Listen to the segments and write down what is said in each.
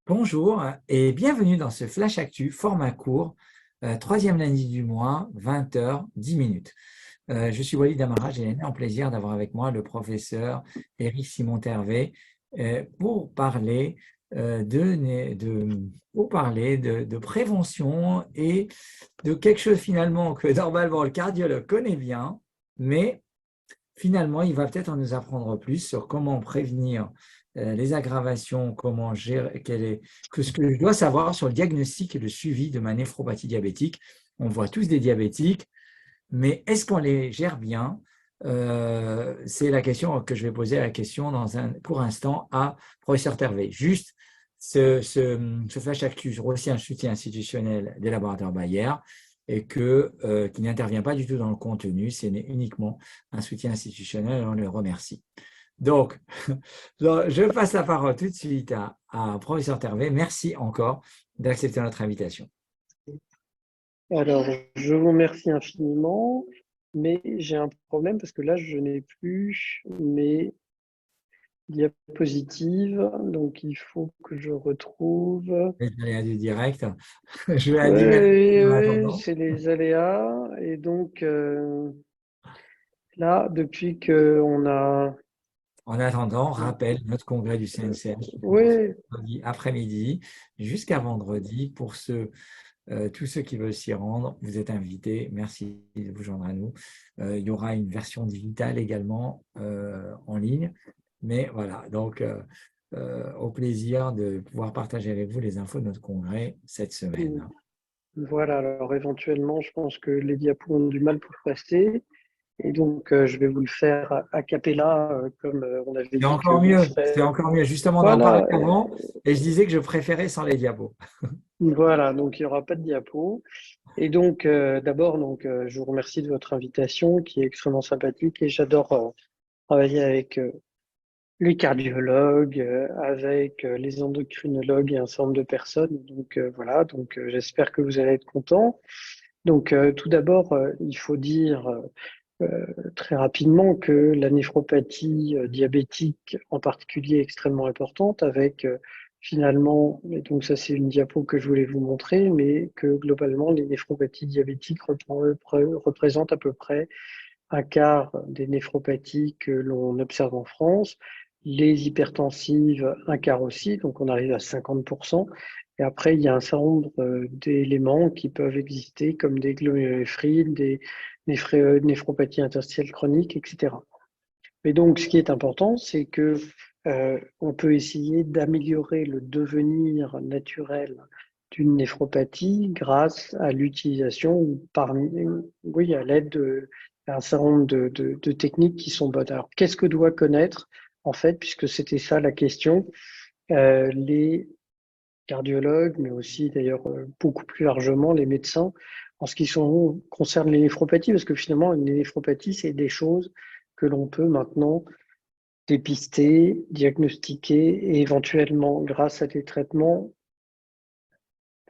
Bonjour et bienvenue dans ce Flash Actu format court, troisième lundi du mois, 20 h 10 minutes. Je suis Walid Amara, j'ai l'énorme plaisir d'avoir avec moi le professeur Éric Simon-Tervé pour parler, de prévention et de quelque chose finalement que normalement le cardiologue connaît bien, mais finalement, il va peut-être en nous apprendre plus sur comment prévenir les aggravations, comment gérer, ce que je dois savoir sur le diagnostic et le suivi de ma néphropathie diabétique. On voit tous des diabétiques, mais est-ce qu'on les gère bien? C'est la question que je vais poser dans un court instant à professeur Tervé. Juste, ce flash actu sur aussi un soutien institutionnel des laboratoires Bayer et qui n'intervient pas du tout dans le contenu, c'est uniquement un soutien institutionnel et on le remercie. Donc, je passe la parole tout de suite à professeur Tervé. Merci encore d'accepter notre invitation. Alors, je vous remercie infiniment, mais j'ai un problème parce que là, je n'ai plus mes diapositives, donc il faut que je retrouve. Les aléas du direct. Je vais animer en Oui, attendant. c'est les aléas. Et donc, là, depuis qu'on a... En attendant, rappelle notre congrès du CNCF qui commence Oui, vendredi après-midi jusqu'à vendredi. Pour tous ceux qui veulent s'y rendre, vous êtes invités. Merci de vous joindre à nous. Il y aura une version digitale également en ligne. Mais voilà, donc au plaisir de pouvoir partager avec vous les infos de notre congrès cette semaine. voilà. Alors, éventuellement, je pense que les diapos ont du mal pour passer. Et donc, je vais vous le faire a cappella, comme on avait C'est dit que encore vous mieux, c'est ferez. encore mieux. Justement, on en parlait Voilà, avant et je disais que je préférais sans les diapos. voilà, donc il n'y aura pas de diapo. Et donc, d'abord, je vous remercie de votre invitation qui est extrêmement sympathique et j'adore travailler avec les cardiologues, avec les endocrinologues et un certain nombre de personnes. Donc, voilà, donc j'espère que vous allez être contents. Donc, tout d'abord, il faut dire très rapidement que la néphropathie diabétique en particulier est extrêmement importante avec finalement, et donc ça c'est une diapo que je voulais vous montrer, mais que globalement les néphropathies diabétiques représentent à peu près un quart des néphropathies que l'on observe en France, les hypertensives un quart aussi, donc on arrive à 50%. Et après, il y a un certain nombre d'éléments qui peuvent exister, comme des glomérulofibrilles, des néphropathies interstitielles chroniques, etc. Mais donc, ce qui est important, c'est que on peut essayer d'améliorer le devenir naturel d'une néphropathie grâce à l'utilisation, oui, à l'aide d'un certain nombre de techniques qui sont bonnes. Alors, qu'est-ce que doit connaître, en fait, puisque c'était ça la question, les cardiologues, mais aussi d'ailleurs beaucoup plus largement les médecins, en ce qui concerne les néphropathies, parce que finalement, une néphropathie, c'est des choses que l'on peut maintenant dépister, diagnostiquer et éventuellement, grâce à des traitements,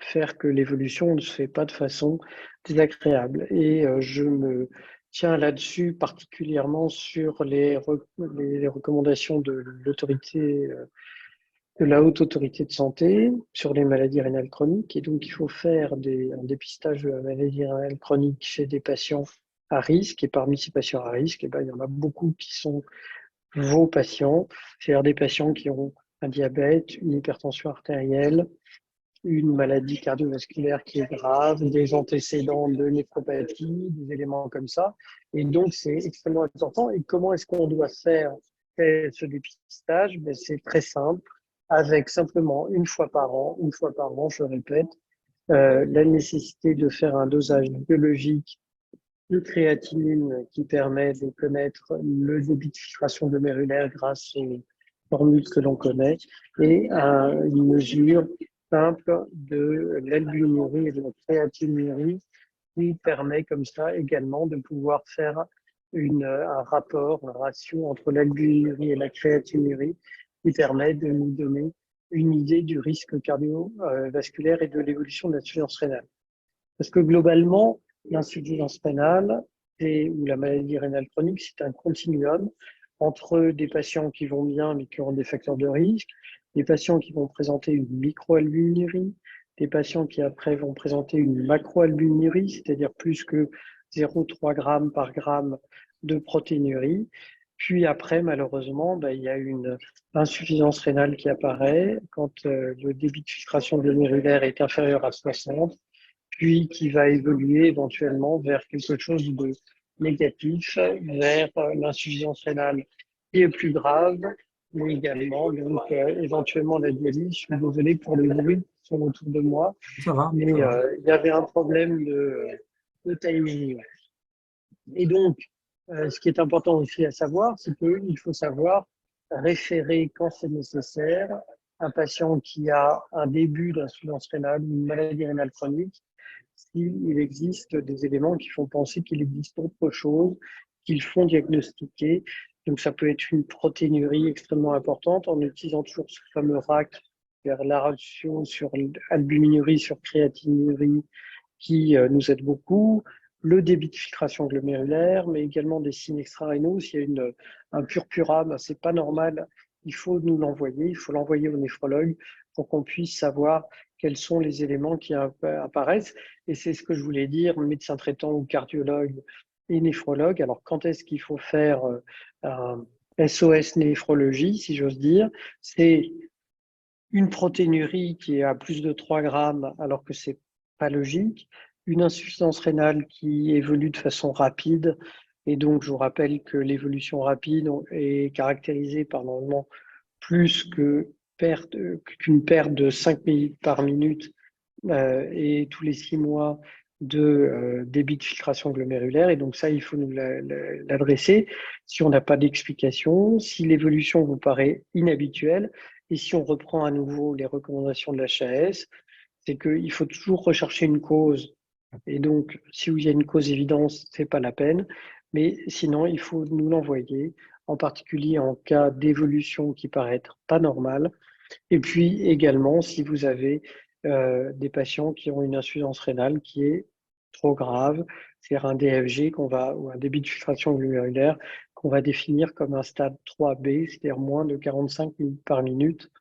faire que l'évolution ne se fait pas de façon désagréable. Et je me tiens là-dessus particulièrement sur les recommandations de l'autorité, de la Haute Autorité de Santé sur les maladies rénales chroniques. Et donc, il faut faire un dépistage de la maladie rénale chronique chez des patients à risque. Et parmi ces patients à risque, eh ben, il y en a beaucoup qui sont vos patients, c'est-à-dire des patients qui ont un diabète, une hypertension artérielle, une maladie cardiovasculaire qui est grave, des antécédents de néphropathie, des éléments comme ça. Et donc, c'est extrêmement important. Et comment est-ce qu'on doit faire ce dépistage? Ben, c'est très simple, avec simplement une fois par an, je répète, la nécessité de faire un dosage biologique de créatinine qui permet de connaître le débit de filtration glomérulaire grâce aux formules que l'on connaît et une mesure simple de l'albuminurie et de la créatinurie qui permet comme ça également de pouvoir faire un rapport, un ratio entre l'albuminurie et la créatinurie qui permet de nous donner une idée du risque cardiovasculaire et de l'évolution de l'insuffisance rénale. Parce que globalement, l'insuffisance rénale ou la maladie rénale chronique, c'est un continuum entre des patients qui vont bien mais qui ont des facteurs de risque des patients qui vont présenter une microalbuminurie, des patients qui après vont présenter une macroalbuminurie, c'est-à-dire plus que 0,3 g par gramme de protéinurie. Puis après, malheureusement, il y a une insuffisance rénale qui apparaît quand le débit de filtration glomérulaire est inférieur à 60, puis qui va évoluer éventuellement vers quelque chose de négatif, vers l'insuffisance rénale qui est plus grave, mais également donc, éventuellement la dialyse. Je suis désolé pour les bruits qui sont autour de moi, Ça va, mais ça va. il y avait un problème de timing. Et donc, ce qui est important aussi à savoir, c'est qu'il faut savoir référer quand c'est nécessaire un patient qui a un début d'insuffisance rénale ou une maladie rénale chronique, s'il existe des éléments qui font penser qu'il existe autre chose, qu'ils font diagnostiquer. Donc, ça peut être une protéinurie extrêmement importante en utilisant toujours ce fameux RAC vers la ratio sur albuminurie, sur créatinurie, qui nous aide beaucoup, le débit de filtration glomérulaire, mais également des signes extra-rénaux. S'il y a un purpura, c'est pas normal, il faut nous l'envoyer, il faut l'envoyer au néphrologue pour qu'on puisse savoir quels sont les éléments qui apparaissent. Et c'est ce que je voulais dire, médecin traitant ou cardiologue et néphrologue. Alors, quand est-ce qu'il faut faire un SOS néphrologie, si j'ose dire? C'est une protéinurie qui est à plus de 3 grammes alors que c'est pas logique, une insuffisance rénale qui évolue de façon rapide. Et donc, je vous rappelle que l'évolution rapide est caractérisée par normalement plus qu'une perte de 5 millilitres par minute et tous les 6 mois de débit de filtration glomérulaire. Et donc ça, il faut nous l'adresser si on n'a pas d'explication, si l'évolution vous paraît inhabituelle. Et si on reprend à nouveau les recommandations de l'HAS, c'est qu'il faut toujours rechercher une cause. Et donc, si il y a une cause évidente, c'est pas la peine. Mais sinon, il faut nous l'envoyer, en particulier en cas d'évolution qui paraît être pas normale. Et puis également, si vous avez des patients qui ont une insuffisance rénale qui est trop grave, c'est-à-dire un DFG ou un débit de filtration glomérulaire qu'on va définir comme un stade 3B, c'est-à-dire moins de 45 minutes par minute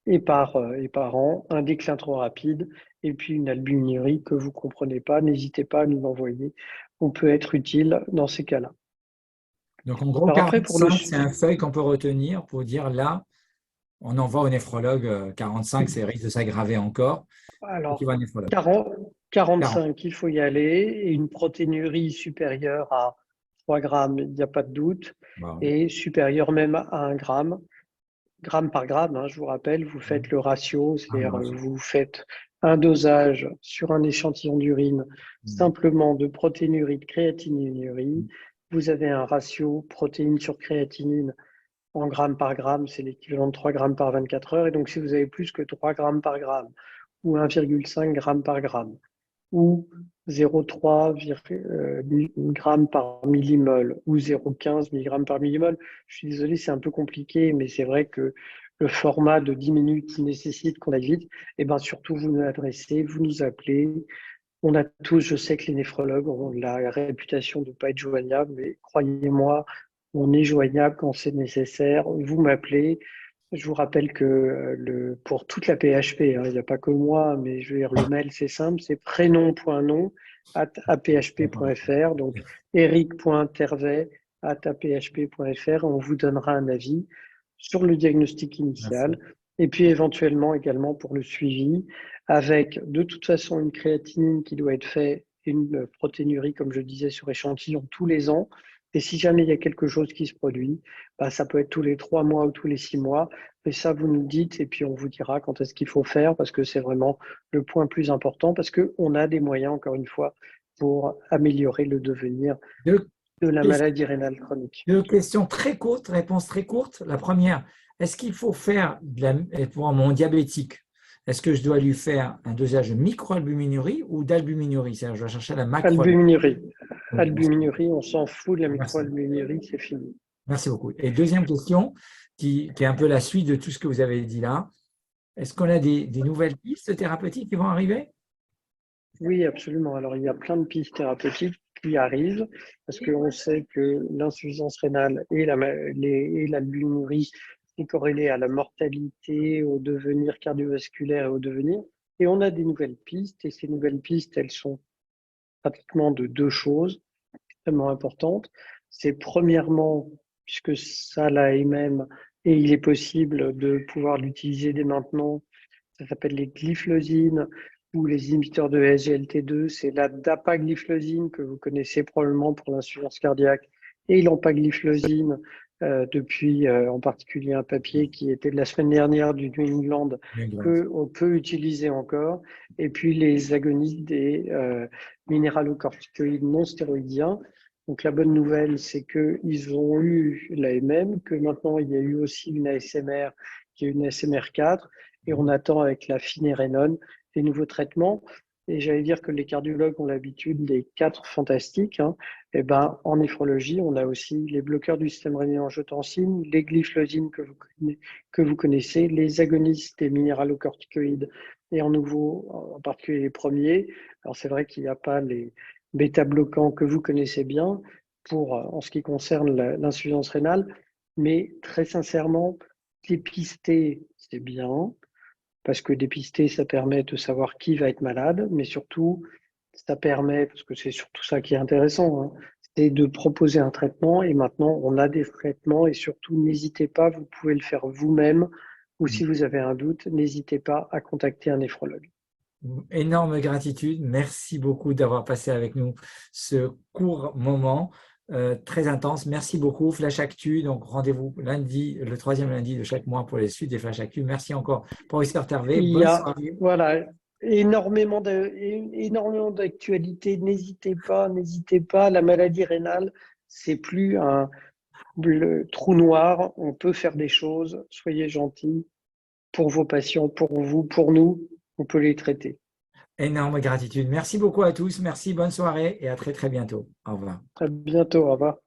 et par an, un déclin trop rapide, et puis une albuminurie que vous ne comprenez pas, n'hésitez pas à nous l'envoyer. On peut être utile dans ces cas-là. Donc, en gros, Alors après, pour le 45, c'est un seuil qu'on peut retenir pour dire là, on envoie au néphrologue. 45, c'est risque de s'aggraver encore. Donc, il alors, va au néphrologue. 40, 40. 45, il faut y aller, et une protéinurie supérieure à 3 grammes, il n'y a pas de doute, Bon, et supérieure même à 1 gramme. Gramme par gramme, hein, je vous rappelle, vous faites le ratio, c'est-à-dire vous faites un dosage sur un échantillon d'urine simplement de protéinurie, de créatinurie. Vous avez un ratio protéines sur créatinine en grammes par gramme, c'est l'équivalent de 3 grammes par 24 heures. Et donc, si vous avez plus que 3 grammes par gramme ou 1,5 gramme par gramme ou 0,3 grammes par millimole ou 0,15 mg par millimole. Je suis désolé, c'est un peu compliqué, mais c'est vrai que le format de 10 minutes nécessite qu'on aille vite. Et bien surtout, vous nous adressez, vous nous appelez. On a tous, je sais que les néphrologues ont la réputation de ne pas être joignables, mais croyez-moi, on est joignable quand c'est nécessaire. Vous m'appelez. Je vous rappelle que pour toute la PHP, hein, il n'y a pas que moi, mais je veux dire, le mail, c'est simple, c'est prénom.nom@aphp.fr, donc eric.tervet@aphp.fr, on vous donnera un avis sur le diagnostic merci. initial, et puis éventuellement également pour le suivi, avec de toute façon une créatinine qui doit être faite, et une protéinurie, comme je disais, sur échantillon tous les ans, et si jamais il y a quelque chose qui se produit, ça peut être tous les 3 mois ou tous les 6 mois. Et ça, vous nous dites, et puis on vous dira quand est-ce qu'il faut faire, parce que c'est vraiment le point plus important, parce qu'on a des moyens, encore une fois, pour améliorer le devenir Deux, de la ques- maladie rénale chronique. deux questions très courtes, réponse très courte. La première, est-ce qu'il faut faire pour mon diabétique, est-ce que je dois lui faire un dosage de microalbuminurie ou d'albuminurie? C'est-à-dire, je dois chercher la macroalbuminurie. Albuminurie. Merci. Albuminurie, on s'en fout de la Merci. microalbuminurie, c'est fini. Merci beaucoup. Et deuxième question, qui est un peu la suite de tout ce que vous avez dit là. Est-ce qu'on a des nouvelles pistes thérapeutiques qui vont arriver? Oui, absolument. Alors, il y a plein de pistes thérapeutiques qui arrivent parce qu'on sait que l'insuffisance rénale et l'albuminurie c'est corrélé à la mortalité, au devenir cardiovasculaire et au devenir. Et on a des nouvelles pistes, et ces nouvelles pistes, elles sont pratiquement de deux choses extrêmement importantes. C'est premièrement, puisque ça là est même, et il est possible de pouvoir l'utiliser dès maintenant, ça s'appelle les glyphlosines ou les inhibiteurs de SGLT2, c'est la dapagliflozine que vous connaissez probablement pour l'insuffisance cardiaque et l'empagliflozine depuis en particulier un papier qui était de la semaine dernière du New England qu'on peut utiliser encore, et puis les agonistes des minéralocorticoïdes non stéroïdiens. Donc la bonne nouvelle, c'est qu'ils ont eu l'AMM, que maintenant il y a eu aussi une ASMR qui est une ASMR4, et on attend avec la finérénone des nouveaux traitements. Et j'allais dire que les cardiologues ont l'habitude des quatre fantastiques. Hein. Et ben, en néphrologie, on a aussi les bloqueurs du système rénine-angiotensine, les glyphlosines que vous connaissez, les agonistes des minéralocorticoïdes, et en nouveau, en particulier les premiers. Alors c'est vrai qu'il n'y a pas les bêta-bloquants que vous connaissez bien pour, en ce qui concerne l'insuffisance rénale, mais très sincèrement, dépister, c'est bien, parce que dépister, ça permet de savoir qui va être malade, mais surtout, ça permet, parce que c'est surtout ça qui est intéressant, hein, c'est de proposer un traitement, et maintenant, on a des traitements, et surtout, n'hésitez pas, vous pouvez le faire vous-même, ou si vous avez un doute, n'hésitez pas à contacter un néphrologue. Énorme gratitude. Merci beaucoup d'avoir passé avec nous ce court moment très intense. Merci beaucoup. Flash Actu, donc rendez-vous lundi, le troisième lundi de chaque mois pour les suites des Flash Actu. Merci encore, professeur Tervé. Il y Bonne a, soirée. voilà, énormément d'actualités. N'hésitez pas. La maladie rénale, c'est plus un trou noir. On peut faire des choses. Soyez gentils pour vos patients, pour vous, pour nous. On peut les traiter. Énorme gratitude. Merci beaucoup à tous. Merci, bonne soirée et à très très bientôt. Au revoir. À bientôt. Au revoir.